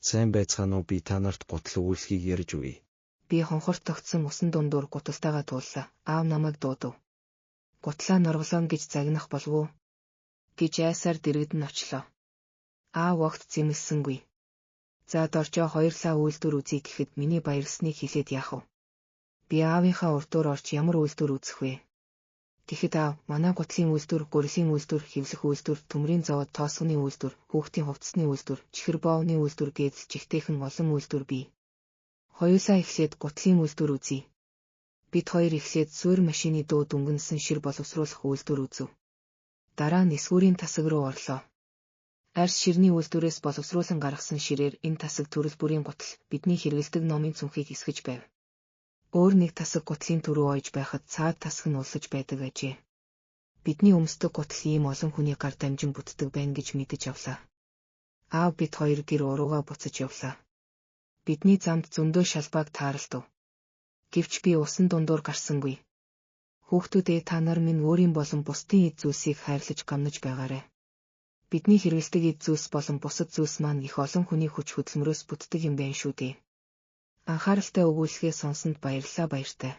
Сайн байцгаана уу, би та нарт гутал өгүүлсхийг ярьж өгье. Би хонхорт тогтсон усан дундуур гуталтайгаа тууллаа. Аав намайг дуудав. Гутлаа норглоно гэж загнах болов уу? Гэж айсаар дэргэдэн очлоо. Аав огт зэмлсэнгүй. За доржоо хоёрлаа үйлдвэр үзье гэхэд миний баярлсныг хэлээд яах вэ? Би аавынхаа урдуур орж ямар үйлдвэр үзэх вэ? Тэгэхэд аав, манай гутлын үйлдвэр, гурилын үйлдвэр, хэвлэх үйлдвэр, төмрийн зовоод тоосгоны үйлдвэр, хүүхдийн хувцсны үйлдвэр, чихэр боовны үйлдвэр гээд жигтэйхэн олон үйлдвэр бий. Хоёулаа эхлээд гутлын үйлдвэр үзье. Бид хоёр эхлээд суурь машины дуу дүнгэнсэн шир боловсруулах үйлдвэр үзв. Дараа нь эсвүүрийн тасаг руу орлоо. Арьс ширний үйлдвэрээс боловсруулан гаргасан ширээр энэ тасаг төрөл бүрийн гутал бидний хэрэгэлдэг номын цүнхийг эсгэж байв. Өөр нэг тасаг гутлын түрүү ойж байхад цаад тасаг нь улсаж байдаг ажээ. Бидний өмсдөг гутал ийм олон хүний гар дамжин бүтдэг байна гэж мэдэж авлаа. Аав бид хоёр гэр уруугаа буцаж явлаа. Бидний замд зөндөө шалбааг таарлав. Гэвч би усан дундуур гарсангүй. Хүүхдүүдээ та нар минь өөрийн болон бусдын эд зүйлсийг хайрлаж гамнаж байгаарай. Бидний хэрэгэлдэг эд зүйлс болон бусад зүйлс маань их олон хүний хүч хөдөлмөрөөс бүтдэг юм байна шүү дээ. Анхааралтай өгүүлэхээ сонсонд баярлалаа баяртай.